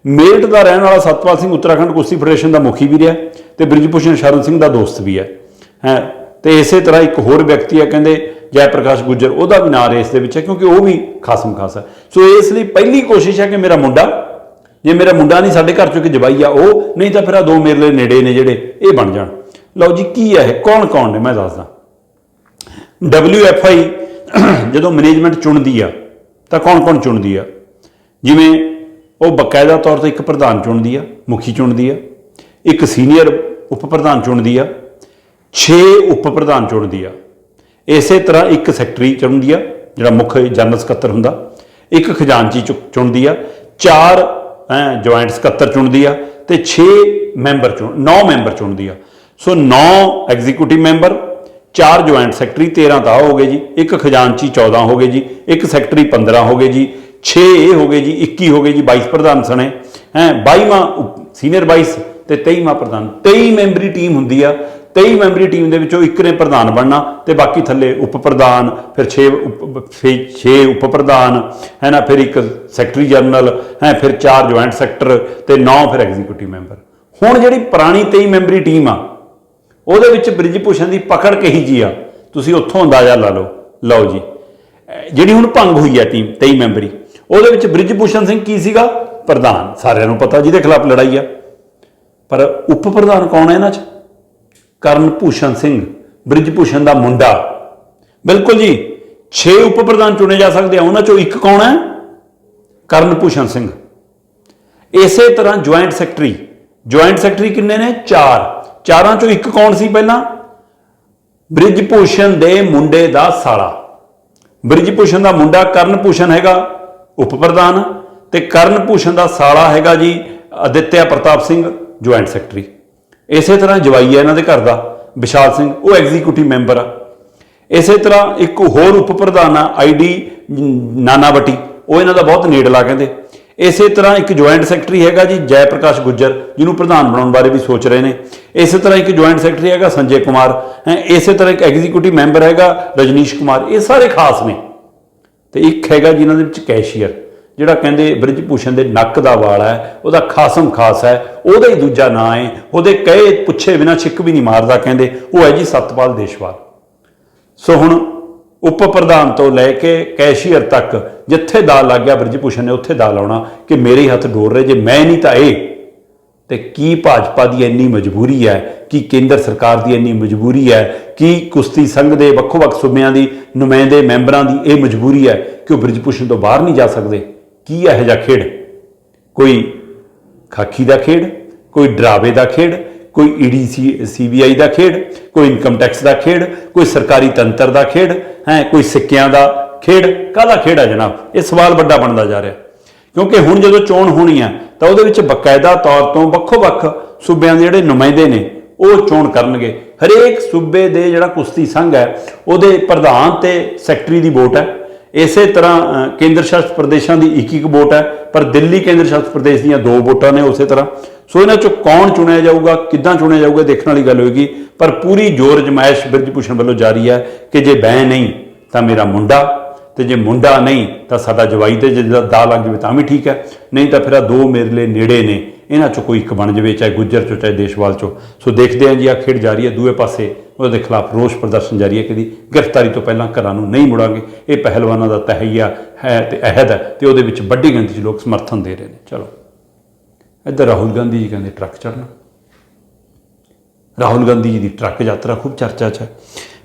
ਮੇਰਠ ਦਾ ਰਹਿਣ ਵਾਲਾ ਸਤਪਾਲ ਸਿੰਘ ਉੱਤਰਾਖੰਡ ਕੁਸ਼ਤੀ ਫੈਡਰੇਸ਼ਨ ਦਾ ਮੁਖੀ ਵੀ ਰਿਹਾ ਤੇ ਬ੍ਰਿਜ ਸ਼ਰਨ ਸਿੰਘ ਦਾ ਦੋਸਤ ਵੀ ਹੈ ਤੇ ਇਸੇ ਤਰ੍ਹਾਂ ਇੱਕ ਹੋਰ ਵਿਅਕਤੀ ਹੈ ਕਹਿੰਦੇ ਜੈ ਪ੍ਰਕਾਸ਼ ਗੁੱਜਰ, ਉਹਦਾ ਵੀ ਨਾਂ ਰੇਸ ਦੇ ਵਿੱਚ ਹੈ ਕਿਉਂਕਿ ਉਹ ਵੀ ਖਾਸਮ ਖਾਸ ਹੈ। ਸੋ ਇਸ ਲਈ ਪਹਿਲੀ ਕੋਸ਼ਿਸ਼ ਹੈ ਕਿ ਮੇਰਾ ਮੁੰਡਾ, ਜੇ ਮੇਰਾ ਮੁੰਡਾ ਨਹੀਂ ਸਾਡੇ ਘਰ ਚੋਂ ਕਿ ਜਵਾਈ ਆ ਉਹ, ਨਹੀਂ ਤਾਂ ਫਿਰ ਆ ਦੋ ਮੇਰੇ ਲਈ ਨੇੜੇ ਨੇ ਜਿਹੜੇ ਇਹ ਬਣ ਜਾਣ। ਲਓ ਜੀ ਕੀ ਹੈ ਇਹ, ਕੌਣ ਕੌਣ ਨੇ ਮੈਂ ਦੱਸਦਾ। WFI ਜਦੋਂ ਮੈਨੇਜਮੈਂਟ ਚੁਣਦੀ ਆ ਤਾਂ ਕੌਣ ਕੌਣ ਚੁਣਦੀ ਆ, ਜਿਵੇਂ ਉਹ ਬਕਾਇਦਾ ਤੌਰ ਤੇ ਇੱਕ ਪ੍ਰਧਾਨ ਚੁਣਦੀ ਆ, ਮੁਖੀ ਚੁਣਦੀ ਆ, ਇੱਕ ਸੀਨੀਅਰ ਉਪ ਪ੍ਰਧਾਨ ਚੁਣਦੀ ਆ, 6 ਉਪ ਪ੍ਰਧਾਨ ਚੁਣਦੀ ਆ, ਇਸੇ ਤਰ੍ਹਾਂ ਇੱਕ ਸੈਕਟਰੀ ਚੁਣਦੀ ਆ ਜਿਹੜਾ ਮੁੱਖ ਜਨਰਲ ਸਕੱਤਰ ਹੁੰਦਾ, ਇੱਕ ਖਜ਼ਾਨਚੀ ਚੁਣਦੀ ਆ, 4 ਜੁਆਇੰਟ ਸਕੱਤਰ ਚੁਣਦੀ ਆ ਤੇ 9 ਮੈਂਬਰ ਚੁਣਦੀ ਆ। ਸੋ 9 ਐਗਜ਼ੀਕਿਊਟਿਵ ਮੈਂਬਰ, 4 ਜੁਆਇੰਟ ਸੈਕਟਰੀ, 13 ਤਾਂ ਹੋ ਗਏ ਜੀ, ਇੱਕ ਖਜ਼ਾਨਚੀ 14 ਹੋ ਗਏ ਜੀ, ਇੱਕ ਸੈਕਟਰੀ 15 ਹੋ ਗਏ ਜੀ, 6 ਇਹ ਹੋ ਗਏ ਜੀ, 21 ਹੋ ਗਏ ਜੀ, 22 ਪ੍ਰਧਾਨ ਸਣੇ 22ਵਾਂ ਸੀਨੀਅਰ 22 ਤੇ 23ਵਾਂ ਪ੍ਰਧਾਨ। 23 ਮੈਂਬਰੀ ਟੀਮ ਹੁੰਦੀ ਆ। 23 ਮੈਂਬਰੀ ਟੀਮ ਦੇ ਵਿੱਚੋਂ ਇੱਕ ਨੇ ਪ੍ਰਧਾਨ ਬਣਨਾ ਤੇ ਬਾਕੀ ਥੱਲੇ ਉਪ ਪ੍ਰਧਾਨ, ਫਿਰ 6 ਉਪ ਪ੍ਰਧਾਨ ਹੈ ਨਾ, ਫਿਰ ਇੱਕ ਸੈਕਟਰੀ ਜਨਰਲ ਫਿਰ 4 ਜੁਆਇੰਟ ਸੈਕਟਰ ਤੇ 9 ਫਿਰ ਐਗਜ਼ੀਕਿਊਟਿਵ ਮੈਂਬਰ। ਹੁਣ ਜਿਹੜੀ ਪੁਰਾਣੀ 23 ਮੈਂਬਰੀ ਟੀਮ ਆ ਉਹਦੇ ਵਿੱਚ ਬ੍ਰਿਜ ਭੂਸ਼ਣ ਦੀ ਪਕੜ ਕਹੀ ਜੀ ਆ, ਤੁਸੀਂ ਉੱਥੋਂ ਅੰਦਾਜ਼ਾ ਲਾ ਲਓ। ਲਓ ਜੀ ਜਿਹੜੀ ਹੁਣ ਭੰਗ ਹੋਈ ਆ ਟੀਮ 23 ਮੈਂਬਰੀ, ਉਹਦੇ ਵਿੱਚ ਬ੍ਰਿਜ ਭੂਸ਼ਣ ਸਿੰਘ ਕੀ ਸੀਗਾ? ਪ੍ਰਧਾਨ, ਸਾਰਿਆਂ ਨੂੰ ਪਤਾ ਜਿਹਦੇ ਖਿਲਾਫ ਲੜਾਈ ਆ। ਪਰ ਉਪ ਪ੍ਰਧਾਨ ਕੌਣ ਹੈ ਇਹਨਾਂ 'ਚ? ਕਰਨ ਭੂਸ਼ਣ ਸਿੰਘ, ਬ੍ਰਿਜ ਭੂਸ਼ਣ ਦਾ ਮੁੰਡਾ। ਬਿਲਕੁਲ ਜੀ, 6 ਉਪ ਪ੍ਰਧਾਨ ਚੁਣੇ ਜਾ ਸਕਦੇ ਆ, ਉਹਨਾਂ ਚੋਂ ਇੱਕ ਕੌਣ ਹੈ? ਕਰਨ ਭੂਸ਼ਣ ਸਿੰਘ। ਇਸੇ ਤਰ੍ਹਾਂ ਜੁਆਇੰਟ ਸੈਕਟਰੀ ਕਿੰਨੇ ਨੇ? 4। 4 ਚੋਂ ਇੱਕ ਕੌਣ ਸੀ ਪਹਿਲਾਂ? ਬ੍ਰਿਜ ਭੂਸ਼ਣ ਦੇ ਮੁੰਡੇ ਦਾ ਸਾਲਾ। ਬ੍ਰਿਜ ਭੂਸ਼ਣ ਦਾ ਮੁੰਡਾ ਕਰਨ ਭੂਸ਼ਣ ਹੈਗਾ ਉਪ ਪ੍ਰਧਾਨ ਤੇ ਕਰਨ ਭੂਸ਼ਣ ਦਾ ਸਾਲਾ ਹੈਗਾ ਜੀ ਅਦਿੱਤਿਆ ਪ੍ਰਤਾਪ ਸਿੰਘ, ਜੁਆਇੰਟ ਸੈਕਟਰੀ। ਇਸੇ ਤਰ੍ਹਾਂ ਜਵਾਈ ਹੈ ਇਹਨਾਂ ਦੇ ਘਰ ਦਾ ਵਿਸ਼ਾਲ ਸਿੰਘ, ਉਹ ਐਗਜ਼ੀਕਿਊਟਿਵ ਮੈਂਬਰ ਆ। ਇਸੇ ਤਰ੍ਹਾਂ ਇੱਕ ਹੋਰ ਉਪ ਪ੍ਰਧਾਨ ਆ ID ਨਾਨਾਵਟੀ, ਉਹ ਇਹਨਾਂ ਦਾ ਬਹੁਤ ਨੇੜਲਾ ਕਹਿੰਦੇ। ਇਸੇ ਤਰ੍ਹਾਂ ਇੱਕ ਜੁਆਇੰਟ ਸੈਕਟਰੀ ਹੈਗਾ ਜੀ ਜੈ ਪ੍ਰਕਾਸ਼ ਗੁੱਜਰ, ਜਿਹਨੂੰ ਪ੍ਰਧਾਨ ਬਣਾਉਣ ਬਾਰੇ ਵੀ ਸੋਚ ਰਹੇ ਨੇ। ਇਸੇ ਤਰ੍ਹਾਂ ਇੱਕ ਜੁਆਇੰਟ ਸੈਕਟਰੀ ਹੈਗਾ ਸੰਜੇ ਕੁਮਾਰ ਇਸੇ ਤਰ੍ਹਾਂ ਇੱਕ ਐਗਜ਼ੀਕਿਊਟਿਵ ਮੈਂਬਰ ਹੈਗਾ ਰਜਨੀਸ਼ ਕੁਮਾਰ। ਇਹ ਸਾਰੇ ਖਾਸ ਨੇ। ਤੇ ਇੱਕ ਹੈਗਾ ਜਿਨ੍ਹਾਂ ਦੇ ਵਿੱਚ ਕੈਸ਼ੀਅਰ, ਜਿਹੜਾ ਕਹਿੰਦੇ ਬ੍ਰਿਜ ਭੂਸ਼ਣ ਦੇ ਨੱਕ ਦਾ ਵਾਲ ਹੈ, ਉਹਦਾ ਖਾਸਮ ਖਾਸ ਹੈ, ਉਹਦਾ ਹੀ ਦੂਜਾ ਨਾਂ ਹੈ, ਉਹਦੇ ਕਹੇ ਪੁੱਛੇ ਬਿਨਾਂ ਛਿੱਕ ਵੀ ਨਹੀਂ ਮਾਰਦਾ ਕਹਿੰਦੇ, ਉਹ ਹੈ ਜੀ ਸਤਪਾਲ ਦੇਸ਼ਵਾਲ। ਸੋ ਹੁਣ ਉਪ ਪ੍ਰਧਾਨ ਤੋਂ ਲੈ ਕੇ ਕੈਸ਼ੀਅਰ ਤੱਕ ਜਿੱਥੇ ਦਾਅ ਲੱਗ ਗਿਆ ਬ੍ਰਿਜ ਭੂਸ਼ਣ ਨੇ ਉੱਥੇ ਦਾਅ ਲਾਉਣਾ ਕਿ ਮੇਰੇ ਹੱਥ ਡੋਰ ਰਹੇ, ਜੇ ਮੈਂ ਨਹੀਂ ਤਾਂ ਇਹ। ਤੇ ਕੀ ਭਾਜਪਾ ਦੀ ਇੰਨੀ ਮਜਬੂਰੀ ਹੈ, ਕੀ ਕੇਂਦਰ ਸਰਕਾਰ ਦੀ ਇੰਨੀ ਮਜਬੂਰੀ ਹੈ, ਕੀ ਕੁਸ਼ਤੀ ਸੰਘ ਦੇ ਵੱਖੋ-ਵੱਖ ਸੂਬਿਆਂ ਦੀ ਨੁਮਾਇੰਦੇ ਮੈਂਬਰਾਂ ਦੀ ਇਹ ਮਜਬੂਰੀ ਹੈ ਕਿ ਉਹ ਬ੍ਰਿਜ ਭੂਸ਼ਣ ਤੋਂ ਬਾਹਰ ਨਹੀਂ ਜਾ ਸਕਦੇ? ਕੀ ਇਹੋ ਜਿਹਾ ਖੇਡ? ਕੋਈ ਖਾਕੀ ਦਾ ਖੇਡ, ਕੋਈ ਡਰਾਵੇ ਦਾ ਖੇਡ, ਕੋਈ ED CBI ਦਾ ਖੇਡ, ਕੋਈ ਇਨਕਮ ਟੈਕਸ ਦਾ ਖੇਡ, ਕੋਈ ਸਰਕਾਰੀ ਤੰਤਰ ਦਾ ਖੇਡ ਕੋਈ ਸਿੱਕਿਆਂ ਦਾ ਖੇਡ? ਕਾਹਦਾ ਖੇਡ ਹੈ ਜਨਾਬ? ਇਹ ਸਵਾਲ ਵੱਡਾ ਬਣਦਾ ਜਾ ਰਿਹਾ ਕਿਉਂਕਿ ਹੁਣ ਜਦੋਂ ਚੋਣ ਹੋਣੀ ਆ ਤਾਂ ਉਹਦੇ ਵਿੱਚ ਬਕਾਇਦਾ ਤੌਰ ਤੋਂ ਵੱਖੋ-ਵੱਖ ਸੂਬਿਆਂ ਦੇ ਜਿਹੜੇ ਨੁਮਾਇੰਦੇ ਨੇ ਉਹ ਚੋਣ ਕਰਨਗੇ। ਹਰੇਕ ਸੂਬੇ ਦੇ ਜਿਹੜਾ ਕੁਸ਼ਤੀ ਸੰਘ ਹੈ ਉਹਦੇ ਪ੍ਰਧਾਨ ਤੇ ਸੈਕਟਰੀ ਦੀ ਵੋਟ ਹੈ। ਇਸੇ ਤਰ੍ਹਾਂ ਕੇਂਦਰ ਸ਼ਾਸਿਤ ਪ੍ਰਦੇਸ਼ਾਂ ਦੀ ਇੱਕ ਵੋਟ ਹੈ, ਪਰ ਦਿੱਲੀ ਕੇਂਦਰ ਸ਼ਾਸਿਤ ਪ੍ਰਦੇਸ਼ ਦੀਆਂ 2 ਵੋਟਾਂ ਨੇ ਉਸੇ ਤਰ੍ਹਾਂ। ਸੋ ਇਹਨਾਂ ਚੋਂ ਕੌਣ ਚੁਣਿਆ ਜਾਊਗਾ, ਕਿੱਦਾਂ ਚੁਣਿਆ ਜਾਊਗਾ, ਦੇਖਣ ਵਾਲੀ ਗੱਲ ਹੋਏਗੀ। ਪਰ ਪੂਰੀ ਜ਼ੋਰ ਅਜ਼ਮਾਇਸ਼ ਬ੍ਰਿਜ ਭੂਸ਼ਣ ਵੱਲੋਂ ਜਾਰੀ ਹੈ ਕਿ ਜੇ ਮੈਂ ਨਹੀਂ ਤਾਂ ਮੇਰਾ ਮੁੰਡਾ, ਤੇ ਜੇ ਮੁੰਡਾ ਨਹੀਂ ਤਾਂ ਸਾਡਾ ਜਵਾਈ, ਤੇ ਜੇ ਦਾਅ ਲੱਗ ਜਾਵੇ ਤਾਂ ਵੀ ਠੀਕ ਹੈ, ਨਹੀਂ ਤਾਂ ਫਿਰ 2 ਮੇਰੇ ਲਈ ਨੇੜੇ ਨੇ, ਇਹਨਾਂ ਚੋਂ ਕੋਈ ਇੱਕ ਬਣ ਜਾਵੇ, ਚਾਹੇ ਗੁੱਜਰ ਚੋਂ ਚਾਹੇ ਦੇਸ਼ਵਾਲ ਚੋਂ। ਸੋ ਦੇਖਦੇ ਹਾਂ ਜੀ ਆ ਖੇਡ ਜਾਰੀ ਹੈ। ਦੂਏ ਪਾਸੇ ਉਹਦੇ ਖਿਲਾਫ ਰੋਸ ਪ੍ਰਦਰਸ਼ਨ ਜਾਰੀ ਹੈ ਕਿ ਦੀ ਗ੍ਰਿਫਤਾਰੀ ਤੋਂ ਪਹਿਲਾਂ ਘਰਾਂ ਨੂੰ ਨਹੀਂ ਮੁੜਾਂਗੇ। ਇਹ ਪਹਿਲਵਾਨਾਂ ਦਾ ਤਹਈਆ ਹੈ ਤੇ ਅਹਿਦ ਹੈ ਤੇ ਉਹਦੇ ਵਿੱਚ ਵੱਡੀ ਗਿਣਤੀ 'ਚ ਲੋਕ ਸਮਰਥਨ ਦੇ ਰਹੇ ਨੇ। ਚਲੋ ਇੱਧਰ ਰਾਹੁਲ ਗਾਂਧੀ ਜੀ ਕਹਿੰਦੇ ਟਰੱਕ ਚੜ੍ਹਨਾ। ਰਾਹੁਲ ਗਾਂਧੀ ਜੀ ਦੀ ਟਰੱਕ ਯਾਤਰਾ ਖੂਬ ਚਰਚਾ 'ਚ ਹੈ।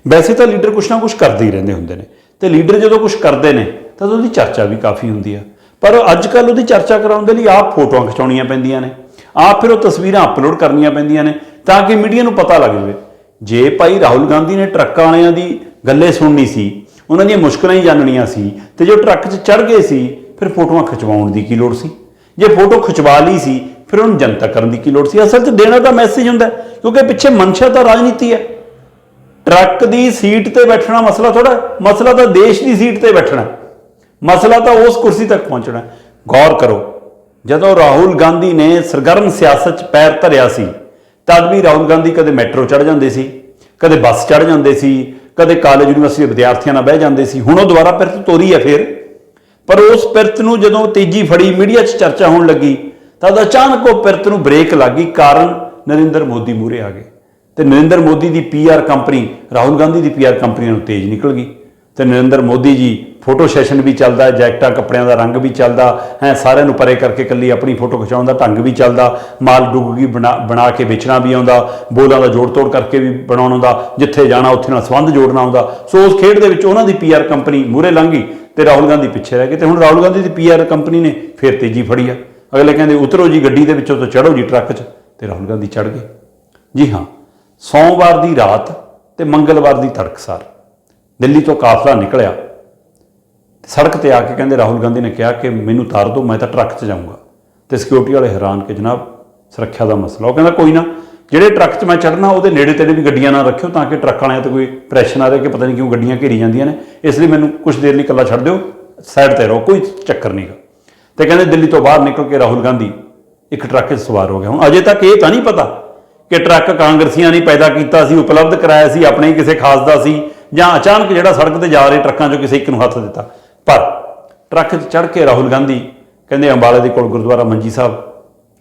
ਵੈਸੇ ਤਾਂ ਲੀਡਰ ਕੁਛ ਨਾ ਕੁਛ ਕਰਦੇ ਹੀ ਰਹਿੰਦੇ ਹੁੰਦੇ ਨੇ ਤੇ ਲੀਡਰ ਜਦੋਂ ਕੁਛ ਕਰਦੇ ਨੇ ਤਾਂ ਉਹਦੀ ਚਰਚਾ ਵੀ ਕਾਫੀ ਹੁੰਦੀ ਆ। ਪਰ ਅੱਜ ਕੱਲ੍ਹ ਉਹਦੀ ਚਰਚਾ ਕਰਾਉਣ ਦੇ ਲਈ ਆਪ ਫੋਟੋਆਂ ਖਿਚਾਉਣੀਆਂ ਪੈਂਦੀਆਂ ਨੇ, ਆਪ ਫਿਰ ਉਹ ਤਸਵੀਰਾਂ ਅਪਲੋਡ ਕਰਨੀਆਂ ਪੈਂਦੀਆਂ ਨੇ ਤਾਂ ਕਿ ਮੀਡੀਆ ਨੂੰ ਪਤਾ ਲੱਗ ਜਾਵੇ। ਜੇ ਭਾਈ ਰਾਹੁਲ ਗਾਂਧੀ ਨੇ ਟਰੱਕਾਂ ਵਾਲਿਆਂ ਦੀ ਗੱਲੇ ਸੁਣਨੀ ਸੀ, ਉਹਨਾਂ ਦੀਆਂ ਮੁਸ਼ਕਲਾਂ ਹੀ ਜਾਣਨੀਆਂ ਸੀ, ਤੇ ਜੋ ਟਰੱਕ 'ਚ ਚੜ੍ਹ ਗਏ ਸੀ ਫਿਰ ਫੋਟੋਆਂ ਖਿਚਵਾਉਣ ਦੀ ਕੀ ਲੋੜ ਸੀ? ਜੇ ਫੋਟੋ ਖਿਚਵਾ ਲਈ ਸੀ ਫਿਰ ਉਹਨੂੰ ਜਨਤਕ ਕਰਨ ਦੀ ਕੀ ਲੋੜ ਸੀ? ਅਸਲ 'ਚ ਦੇਣਾ ਤਾਂ ਮੈਸੇਜ ਹੁੰਦਾ, ਕਿਉਂਕਿ ਪਿੱਛੇ ਮਨਸ਼ਾ ਤਾਂ ਰਾਜਨੀਤੀ ਹੈ। ਟਰੱਕ ਦੀ ਸੀਟ ਤੇ ਬੈਠਣਾ ਮਸਲਾ ਥੋੜਾ, ਮਸਲਾ ਤਾਂ ਦੇਸ਼ ਦੀ ਸੀਟ ਤੇ ਬੈਠਣਾ, ਮਸਲਾ ਤਾਂ ਉਸ ਕੁਰਸੀ ਤੱਕ ਪਹੁੰਚਣਾ। ਗੌਰ ਕਰੋ, ਜਦੋਂ ਰਾਹੁਲ ਗਾਂਧੀ ਨੇ ਸਰਗਰਮ ਸਿਆਸਤ 'ਚ ਪੈਰ ਧਰਿਆ ਸੀ ਤਦ ਵੀ ਰਾਹੁਲ ਗਾਂਧੀ ਕਦੇ ਮੈਟਰੋ ਚੜ੍ਹ ਜਾਂਦੇ ਸੀ, ਕਦੇ ਬੱਸ ਚੜ੍ਹ ਜਾਂਦੇ ਸੀ, ਕਦੇ ਕਾਲਜ ਯੂਨੀਵਰਸਿਟੀ ਦੇ ਵਿਦਿਆਰਥੀਆਂ ਨਾਲ ਬਹਿ ਜਾਂਦੇ ਸੀ। ਹੁਣ ਉਹ ਦੁਬਾਰਾ ਪਿਰਤ ਤੋਰੀ ਹੈ ਫਿਰ, ਪਰ ਉਸ ਪਿਰਤ ਨੂੰ ਜਦੋਂ ਤੇਜ਼ੀ ਫੜੀ, ਮੀਡੀਆ 'ਚ ਚਰਚਾ ਹੋਣ ਲੱਗੀ ਤਾਂ ਅਚਾਨਕ ਉਹ ਪਿਰਤ ਨੂੰ ਬ੍ਰੇਕ ਲੱਗ ਗਈ। ਕਾਰਨ ਨਰਿੰਦਰ ਮੋਦੀ ਮੂਹਰੇ ਆ ਗਏ ਤੇ ਨਰਿੰਦਰ ਮੋਦੀ ਦੀ PR ਕੰਪਨੀ, ਰਾਹੁਲ ਗਾਂਧੀ ਦੀ PR ਕੰਪਨੀ ਨੂੰ ਤੇਜ਼ ਨਿਕਲ ਗਈ ਤੇ ਨਰਿੰਦਰ ਮੋਦੀ ਜੀ ਫੋਟੋ ਸੈਸ਼ਨ ਵੀ ਚੱਲਦਾ, ਜੈਕਟਾਂ ਕੱਪੜਿਆਂ ਦਾ ਰੰਗ ਵੀ ਚੱਲਦਾ ਹੈ, ਸਾਰਿਆਂ ਨੂੰ ਪਰੇ ਕਰਕੇ ਇਕੱਲੀ ਆਪਣੀ ਫੋਟੋ ਖਿਚਾਉਣ ਦਾ ਢੰਗ ਵੀ ਚੱਲਦਾ, ਮਾਲ ਡੁੱਗੀ ਬਣਾ ਕੇ ਵੇਚਣਾ ਵੀ ਆਉਂਦਾ, ਬੋਲਾਂ ਦਾ ਜੋੜ ਤੋੜ ਕਰਕੇ ਵੀ ਬਣਾਉਣਾ ਆਉਂਦਾ, ਜਿੱਥੇ ਜਾਣਾ ਉੱਥੇ ਨਾਲ ਸੰਬੰਧ ਜੋੜਨਾ ਆਉਂਦਾ। ਸੋ ਉਸ ਖੇਡ ਦੇ ਵਿੱਚ ਉਹਨਾਂ ਦੀ PR ਕੰਪਨੀ ਮੂਹਰੇ ਲੰਘ ਗਈ ਤੇ ਰਾਹੁਲ ਗਾਂਧੀ ਪਿੱਛੇ ਰਹਿ ਗਏ। ਤੇ ਹੁਣ ਰਾਹੁਲ ਗਾਂਧੀ ਦੀ PR ਕੰਪਨੀ ਨੇ ਫਿਰ ਤੇਜ਼ੀ ਫੜੀ ਆ। ਅਗਲੇ ਕਹਿੰਦੇ ਉਤਰੋ ਜੀ ਗੱਡੀ ਦੇ ਵਿੱਚੋਂ, ਤੋਂ ਚੜ੍ਹੋ ਜੀ ਟਰੱਕ 'ਚ, ਤੇ ਰਾਹੁਲ ਗਾਂਧੀ ਚੜ੍ਹ ਗਏ। ਜੀ ਹਾਂ, ਸੋਮਵਾਰ ਦੀ ਰਾਤ ਤੇ ਮੰਗਲਵਾਰ ਦੀ ਤੜਕਸਾਰ ਦਿੱਲੀ ਤੋਂ ਕਾਫਲਾ ਨਿਕਲਿਆ। ਸੜਕ ਤੇ ਆ ਕੇ ਕਹਿੰਦੇ ਰਾਹੁਲ ਗਾਂਧੀ ਨੇ ਕਿਹਾ ਕਿ ਮੈਨੂੰ ਉਤਾਰ ਦਿਓ, ਮੈਂ ਤਾਂ ਟਰੱਕ 'ਚ ਜਾਊਂਗਾ। ਤੇ ਸਿਕਿਉਰਿਟੀ ਵਾਲੇ ਹੈਰਾਨ ਕਿ ਜਨਾਬ ਸੁਰੱਖਿਆ ਦਾ ਮਸਲਾ। ਉਹ ਕਹਿੰਦਾ ਕੋਈ ਨਾ, ਜਿਹੜੇ ਟਰੱਕ 'ਚ ਮੈਂ ਚੜ੍ਹਨਾ ਉਹਦੇ ਨੇੜੇ ਤੇੜੇ ਵੀ ਗੱਡੀਆਂ ਨਾ ਰੱਖਿਓ ਤਾਂ ਕਿ ਟਰੱਕ ਵਾਲਿਆਂ 'ਤੇ ਕੋਈ ਪ੍ਰੈਸ਼ਰ ਆ ਰਿਹਾ ਕਿ ਪਤਾ ਨਹੀਂ ਕਿਉਂ ਗੱਡੀਆਂ ਘੇਰੀ ਜਾਂਦੀਆਂ ਨੇ, ਇਸ ਲਈ ਮੈਨੂੰ ਕੁਛ ਦੇਰ ਲਈ ਇਕੱਲਾ ਛੱਡ ਦਿਓ, ਸਾਈਡ 'ਤੇ ਰਹੋ, ਕੋਈ ਚੱਕਰ ਨਹੀਂਗਾ। ਤੇ ਕਹਿੰਦੇ ਦਿੱਲੀ ਤੋਂ ਬਾਹਰ ਨਿਕਲ ਕੇ ਰਾਹੁਲ ਗਾਂਧੀ ਇੱਕ ਟਰੱਕ 'ਚ ਸਵਾਰ ਹੋ ਗਿਆ। ਹੁਣ ਅਜੇ ਤੱਕ ਇਹ ਤਾਂ ਨਹੀਂ ਪਤਾ ਕਿ ਟਰੱਕ ਕਾਂਗਰਸੀਆਂ ਨੇ ਪੈਦਾ ਕੀਤਾ ਸੀ, ਉਪਲਬਧ ਕਰਾਇਆ ਸੀ, ਆਪਣੇ ਕਿਸੇ ਖਾਸ ਦਾ ਸੀ, ਜਾਂ ਅਚਾਨਕ ਜਿਹੜਾ ਸੜਕ ਤੇ ਜਾ ਰਹੇ ਟਰੱਕਾਂ 'ਚੋਂ ਕਿਸੇ ਇੱਕ ਨੂੰ ਹੱਥ ਦਿੱਤਾ। ਪਰ ਟਰੱਕ 'ਚ ਚੜ੍ਹ ਕੇ ਰਾਹੁਲ ਗਾਂਧੀ ਕਹਿੰਦੇ ਅੰਬਾਲੇ ਦੇ ਕੋਲ ਗੁਰਦੁਆਰਾ ਮੰਜੀ ਸਾਹਿਬ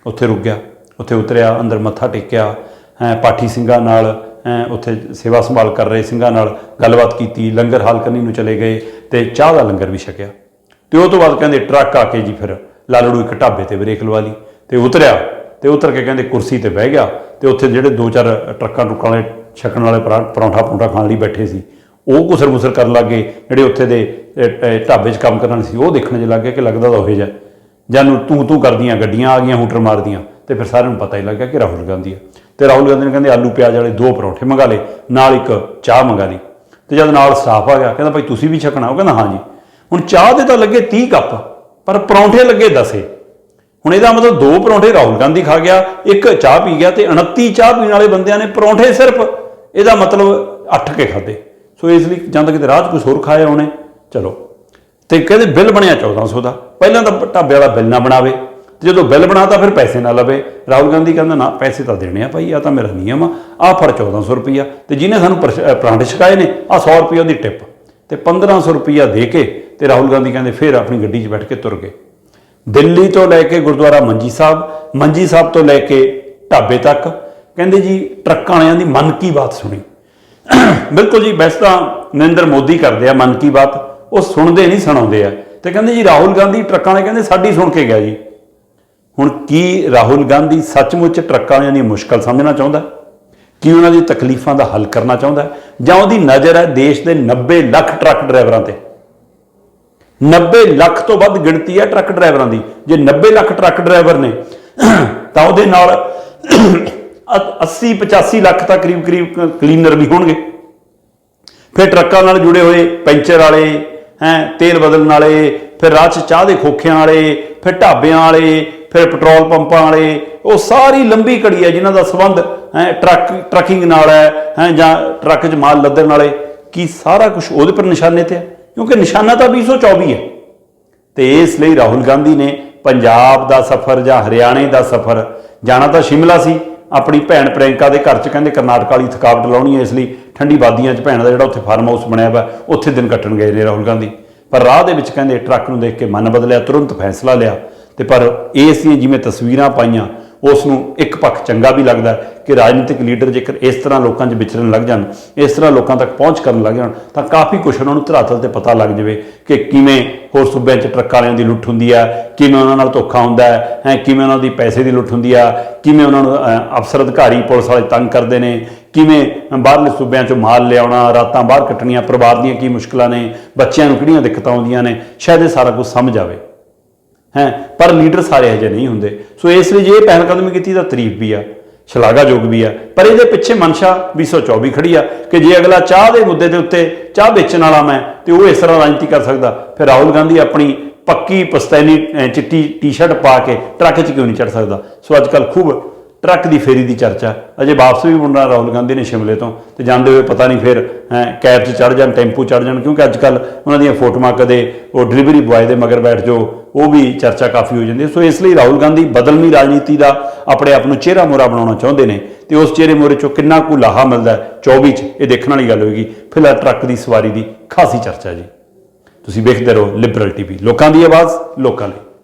ਉੱਥੇ ਰੁਕ ਗਿਆ, ਉੱਥੇ ਉਤਰਿਆ, ਅੰਦਰ ਮੱਥਾ ਟੇਕਿਆ, ਪਾਠੀ ਸਿੰਘਾਂ ਨਾਲ, ਉੱਥੇ ਸੇਵਾ ਸੰਭਾਲ ਕਰ ਰਹੇ ਸਿੰਘਾਂ ਨਾਲ ਗੱਲਬਾਤ ਕੀਤੀ, ਲੰਗਰ ਹਾਲ ਕਰਨੀ ਨੂੰ ਚਲੇ ਗਏ ਤੇ ਚਾਹ ਦਾ ਲੰਗਰ ਵੀ ਛਕਿਆ। ਤੇ ਉਹ ਤੋਂ ਬਾਅਦ ਕਹਿੰਦੇ ਟਰੱਕ ਆ ਕੇ ਜੀ ਫਿਰ ਲਾਲੜੂ ਇੱਕ ਢਾਬੇ ਤੇ ਬ੍ਰੇਕ ਲਵਾ ਲਈ ਤੇ ਉਤਰਿਆ, ਤੇ ਉਤਰ ਕੇ ਕਹਿੰਦੇ ਕੁਰਸੀ ਤੇ ਬਹਿ ਗਿਆ। ਤੇ ਉੱਥੇ ਜਿਹੜੇ 2-4 ਟਰੱਕਾਂ ਟਰੁੱਕਾਂ ਵਾਲੇ ਛਕਣ ਵਾਲੇ ਪਰੌਂਠਾ ਖਾਣ ਲਈ ਬੈਠੇ ਸੀ, ਉਹ ਘੁਸਰ ਮੁਸਰ ਕਰਨ ਲੱਗ ਗਏ। ਜਿਹੜੇ ਉੱਥੇ ਦੇ ਢਾਬੇ 'ਚ ਕੰਮ ਕਰਨ ਵਾਲੇ ਸੀ ਉਹ ਦੇਖਣ 'ਚ ਲੱਗ ਗਏ ਕਿ ਲੱਗਦਾ ਤਾਂ ਉਹ ਜਿਹਾ, ਜਾਨੂੰ ਤੂੰ ਕਰਦੀਆਂ ਗੱਡੀਆਂ ਆ ਗਈਆਂ ਹੂਟਰ ਮਾਰਦੀਆਂ। ਤੇ ਫਿਰ ਸਾਰਿਆਂ ਨੂੰ ਪਤਾ ਹੀ ਲੱਗ ਗਿਆ ਕਿ ਰਾਹੁਲ ਗਾਂਧੀ ਆ। ਤੇ ਰਾਹੁਲ ਗਾਂਧੀ ਨੇ ਕਹਿੰਦੇ ਆਲੂ ਪਿਆਜ਼ ਵਾਲੇ 2 ਪਰੌਂਠੇ ਮੰਗਾ ਲਏ, ਨਾਲ ਇੱਕ ਚਾਹ ਮੰਗਾ ਲਈ। ਤੇ ਜਦ ਨਾਲ ਸਟਾਫ ਆ ਗਿਆ, ਕਹਿੰਦਾ ਭਾਈ ਤੁਸੀਂ ਵੀ ਛਕਣਾ? ਉਹ ਕਹਿੰਦਾ ਹਾਂ ਜੀ। ਹੁਣ ਚਾਹ ਦੇ ਤਾਂ ਲੱਗੇ 30 ਕੱਪ, ਪਰ ਪਰੌਂਠੇ ਲੱਗੇ 10। ਹੁਣ ਇਹਦਾ ਮਤਲਬ 2 ਪਰੌਂਠੇ ਰਾਹੁਲ ਗਾਂਧੀ ਖਾ ਗਿਆ, 1 ਚਾਹ ਪੀ ਗਿਆ, ਤੇ 29 ਚਾਹ ਪੀਣ ਵਾਲੇ ਬੰਦਿਆਂ ਨੇ ਪਰੌਂਠੇ ਸਿਰਫ ਇਹਦਾ ਮਤਲਬ 8 ਕੇ ਖਾਧੇ। ਸੋ ਇਸ ਲਈ ਜਾਂ ਤਾਂ ਕਿਤੇ ਰਾਹ 'ਚ ਕੁਛ ਹੋਰ ਖਾਇਆ ਉਹਨੇ, ਚਲੋ। ਤੇ ਕਹਿੰਦੇ ਬਿੱਲ ਬਣਿਆ 1400 ਦਾ। ਪਹਿਲਾਂ ਤਾਂ ਢਾਬੇ ਵਾਲਾ ਬਿੱਲ ਨਾ ਬਣਾਵੇ, ਤੇ ਜਦੋਂ ਬਿੱਲ ਬਣਾਤਾ ਫਿਰ ਪੈਸੇ ਨਾ ਲਵੇ। ਰਾਹੁਲ ਗਾਂਧੀ ਕਹਿੰਦਾ ਨਾ, ਪੈਸੇ ਤਾਂ ਦੇਣੇ ਆ ਭਾਈ, ਆ ਤਾਂ ਮੇਰਾ ਨਿਯਮ ਆ ਫੜ 1400 ਰੁਪਈਆ, ਤੇ ਜਿਹਨੇ ਸਾਨੂੰ ਪਰਾਂਠੇ ਛਕਾਏ ਨੇ ਆ 100 ਰੁਪਈਆ ਉਹਦੀ ਟਿਪ, ਤੇ 1500 ਰੁਪਈਆ ਦੇ ਕੇ ਤੇ ਰਾਹੁਲ ਗਾਂਧੀ ਕਹਿੰਦੇ ਫਿਰ ਆਪਣੀ ਗੱਡੀ 'ਚ ਬੈਠ ਕੇ ਤੁਰ ਗਏ। ਦਿੱਲੀ ਤੋਂ ਲੈ ਕੇ ਗੁਰਦੁਆਰਾ ਮੰਜੀ ਸਾਹਿਬ ਤੋਂ ਲੈ ਕੇ ਢਾਬੇ ਤੱਕ ਕਹਿੰਦੇ ਜੀ ਟਰੱਕਾਂ ਵਾਲਿਆਂ ਦੀ ਮਨ ਕੀ ਬਾਤ ਸੁਣੀ। ਬਿਲਕੁਲ ਜੀ, ਵੈਸੇ ਤਾਂ ਨਰਿੰਦਰ ਮੋਦੀ ਕਰਦੇ ਆ ਮਨ ਕੀ ਬਾਤ, ਉਹ ਸੁਣਦੇ ਨਹੀਂ ਸੁਣਾਉਂਦੇ ਆ। ਤੇ ਕਹਿੰਦੇ ਜੀ ਰਾਹੁਲ ਗਾਂਧੀ ਟਰੱਕਾਂ ਵਾਲੇ ਕਹਿੰਦੇ ਸਾਡੀ ਸੁਣ ਕੇ ਗਿਆ ਜੀ। ਹੁਣ ਕੀ ਰਾਹੁਲ ਗਾਂਧੀ ਸੱਚਮੁੱਚ ਟਰੱਕਾਂ ਵਾਲਿਆਂ ਦੀ ਮੁਸ਼ਕਲ ਸਮਝਣਾ ਚਾਹੁੰਦਾ? ਕੀ ਉਹਨਾਂ ਦੀ ਤਕਲੀਫਾਂ ਦਾ ਹੱਲ ਕਰਨਾ ਚਾਹੁੰਦਾ? ਜਾਂ ਉਹਦੀ ਨਜ਼ਰ ਹੈ ਦੇਸ਼ ਦੇ 90 ਲੱਖ ਟਰੱਕ ਡਰਾਈਵਰਾਂ ਤੇ? 90 ਲੱਖ ਤੋਂ ਵੱਧ ਗਿਣਤੀ ਹੈ ਟਰੱਕ ਡਰਾਈਵਰਾਂ ਦੀ। ਜੇ 90 ਲੱਖ ਟਰੱਕ ਡਰਾਈਵਰ ਨੇ ਤਾਂ ਉਹਦੇ ਨਾਲ 80-85 ਲੱਖ ਤਾਂ ਕਰੀਬ ਕਲੀਨਰ ਵੀ ਹੋਣਗੇ। ਫਿਰ ਟਰੱਕਾਂ ਨਾਲ ਜੁੜੇ ਹੋਏ ਪੈਂਚਰ ਵਾਲੇ, ਤੇਲ ਬਦਲਣ ਵਾਲੇ, ਫਿਰ ਰਾਹ 'ਚ ਚਾਹ ਦੇ ਖੋਖਿਆਂ ਵਾਲੇ, ਫਿਰ ਢਾਬਿਆਂ ਵਾਲੇ, ਫਿਰ ਪੈਟਰੋਲ ਪੰਪਾਂ ਵਾਲੇ, ਉਹ ਸਾਰੀ ਲੰਬੀ ਕੜੀ ਹੈ ਜਿਨ੍ਹਾਂ ਦਾ ਸੰਬੰਧ ਟਰੱਕਿੰਗ ਨਾਲ ਹੈ ਜਾਂ ਟਰੱਕ 'ਚ ਮਾਲ ਲੱਦਣ ਵਾਲੇ। ਕੀ ਸਾਰਾ ਕੁਝ ਉਹਦੇ ਪਰ ਨਿਸ਼ਾਨੇ ਤੇ ਹੈ? ਕਿਉਂਕਿ ਨਿਸ਼ਾਨਾ ਤਾਂ 2024 ਹੈ। ਤੇ ਇਸ ਲਈ ਰਾਹੁਲ ਗਾਂਧੀ ਨੇ ਪੰਜਾਬ ਦਾ ਸਫ਼ਰ ਜਾਂ ਹਰਿਆਣੇ ਦਾ ਸਫ਼ਰ ਜਾਣਾ ਤਾਂ ਸ਼ਿਮਲਾ ਸੀ, ਆਪਣੀ ਭੈਣ ਪ੍ਰਿਯੰਕਾ ਦੇ ਘਰ 'ਚ ਕਹਿੰਦੇ ਕਰਨਾਟਕ ਵਾਲੀ ਥਕਾਵਟ ਲਾਉਣੀ ਹੈ, ਇਸ ਲਈ ਠੰਡੀ ਵਾਦੀਆਂ 'ਚ ਭੈਣ ਦਾ ਜਿਹੜਾ ਉੱਥੇ ਫਾਰਮ ਹਾਊਸ ਬਣਿਆ ਵਾ ਉੱਥੇ ਦਿਨ ਕੱਟਣ ਗਏ ਨੇ ਰਾਹੁਲ ਗਾਂਧੀ। ਪਰ ਰਾਹ ਦੇ ਵਿੱਚ ਕਹਿੰਦੇ ਟਰੱਕ ਨੂੰ ਦੇਖ ਕੇ ਮਨ ਬਦਲਿਆ, ਤੁਰੰਤ ਫੈਸਲਾ ਲਿਆ। ਤੇ ਪਰ ਇਸ ਦੀਆਂ ਜਿਵੇਂ ਤਸਵੀਰਾਂ ਪਾਈਆਂ ਉਸ ਨੂੰ ਇੱਕ ਪੱਖ ਚੰਗਾ ਵੀ ਲੱਗਦਾ ਕਿ ਰਾਜਨੀਤਿਕ ਲੀਡਰ ਜੇਕਰ ਇਸ ਤਰ੍ਹਾਂ ਲੋਕਾਂ 'ਚ ਵਿਚਰਨ ਲੱਗ ਜਾਣ, ਇਸ ਤਰ੍ਹਾਂ ਲੋਕਾਂ ਤੱਕ ਪਹੁੰਚ ਕਰਨ ਲੱਗ ਜਾਣ, ਤਾਂ ਕਾਫੀ ਕੁਛ ਉਹਨਾਂ ਨੂੰ ਧਰਾਤਲ 'ਤੇ ਪਤਾ ਲੱਗ ਜਾਵੇ ਕਿ ਕਿਵੇਂ ਹੋਰ ਸੂਬਿਆਂ 'ਚ ਟਰੱਕ ਵਾਲਿਆਂ ਦੀ ਲੁੱਟ ਹੁੰਦੀ ਆ, ਕਿਵੇਂ ਉਹਨਾਂ ਨਾਲ ਧੋਖਾ ਹੁੰਦਾ ਹੈ, ਕਿਵੇਂ ਉਹਨਾਂ ਦੀ ਪੈਸੇ ਦੀ ਲੁੱਟ ਹੁੰਦੀ ਆ, ਕਿਵੇਂ ਉਹਨਾਂ ਨੂੰ ਅਫਸਰ ਅਧਿਕਾਰੀ ਪੁਲਿਸ ਵਾਲੇ ਤੰਗ ਕਰਦੇ ਨੇ, ਕਿਵੇਂ ਬਾਹਰਲੇ ਸੂਬਿਆਂ 'ਚੋਂ ਮਾਲ ਲਿਆਉਣਾ, ਰਾਤਾਂ ਬਾਹਰ ਕੱਟਣੀਆਂ, ਪਰਿਵਾਰ ਦੀਆਂ ਕੀ ਮੁਸ਼ਕਿਲਾਂ ਨੇ, ਬੱਚਿਆਂ ਨੂੰ ਕਿਹੜੀਆਂ ਦਿੱਕਤਾਂ ਆਉਂਦੀਆਂ ਨੇ। ਸ਼ਾਇਦ ਇਹ ਸਾਰਾ ਕੁਝ ਸਮਝ ਆਵੇ ਪਰ ਲੀਡਰ ਸਾਰੇ ਇਹੋ ਜਿਹੇ ਨਹੀਂ ਹੁੰਦੇ। ਸੋ ਇਸ ਲਈ ਜੇ ਇਹ ਪਹਿਲ ਕਦਮੀ ਕੀਤੀ ਤਾਂ ਤਾਰੀਫ ਵੀ ਆ, ਸ਼ਲਾਘਾਯੋਗ ਵੀ ਆ, ਪਰ ਇਹਦੇ ਪਿੱਛੇ ਮਨਸ਼ਾ 2024 ਖੜੀ ਆ ਕਿ ਜੇ ਅਗਲਾ ਚਾਹ ਦੇ ਮੁੱਦੇ ਦੇ ਉੱਤੇ ਚਾਹ ਵੇਚਣ ਵਾਲਾ ਮੈਂ ਤੇ ਉਹ ਇਸ ਤਰ੍ਹਾਂ ਰਾਜਨੀਤੀ ਕਰ ਸਕਦਾ, ਫਿਰ ਰਾਹੁਲ ਗਾਂਧੀ ਆਪਣੀ ਪੱਕੀ ਪਸਤੈਨੀ ਚਿੱਟੀ ਟੀ-ਸ਼ਰਟ ਪਾ ਕੇ ਟਰੱਕ 'ਚ ਕਿਉਂ ਨਹੀਂ ਚੜ੍ਹ ਸਕਦਾ। ਸੋ ਅੱਜ ਕੱਲ੍ਹ ਖੂਬ ਟਰੱਕ ਦੀ ਫੇਰੀ ਦੀ ਚਰਚਾ। ਅਜੇ ਵਾਪਸ ਵੀ ਮੁੜਨਾ ਰਾਹੁਲ ਗਾਂਧੀ ਨੇ ਸ਼ਿਮਲੇ ਤੋਂ, ਤੇ ਜਾਂਦੇ ਹੋਏ ਪਤਾ ਨਹੀਂ ਫਿਰ ਕੈਬ 'ਚ ਚੜ੍ਹ ਜਾਣ, ਟੈਂਪੂ ਚੜ੍ਹ ਜਾਣ, ਕਿਉਂਕਿ ਅੱਜ ਕੱਲ੍ਹ ਉਹਨਾਂ ਦੀਆਂ ਫੋਟੋਆਂ ਕਦੇ ਉਹ ਡਿਲੀਵਰੀ ਬੁਆਏ ਦੇ ਮਗਰ ਬੈਠ ਜਾਓ, ਉਹ ਵੀ ਚਰਚਾ ਕਾਫੀ ਹੋ ਜਾਂਦੀ ਹੈ। ਸੋ ਇਸ ਲਈ ਰਾਹੁਲ ਗਾਂਧੀ ਬਦਲਵੀਂ ਰਾਜਨੀਤੀ ਦਾ ਆਪਣੇ ਆਪ ਨੂੰ ਚਿਹਰਾ ਮੋਹਰਾ ਬਣਾਉਣਾ ਚਾਹੁੰਦੇ ਨੇ, ਤੇ ਉਸ ਚਿਹਰੇ ਮੋਹਰੇ 'ਚੋਂ ਕਿੰਨਾ ਕੁ ਲਾਹਾ ਮਿਲਦਾ 24 'ਚ ਇਹ ਦੇਖਣ ਵਾਲੀ ਗੱਲ ਹੋਏਗੀ। ਫਿਲਹਾਲ ਟਰੱਕ ਦੀ ਸਵਾਰੀ ਦੀ ਖਾਸੀ ਚਰਚਾ ਜੀ। ਤੁਸੀਂ ਵੇਖਦੇ ਰਹੋ ਲਿਬਰਲ TV, ਲੋਕਾਂ ਦੀ ਆਵਾਜ਼ ਲੋਕਾਂ ਲਈ।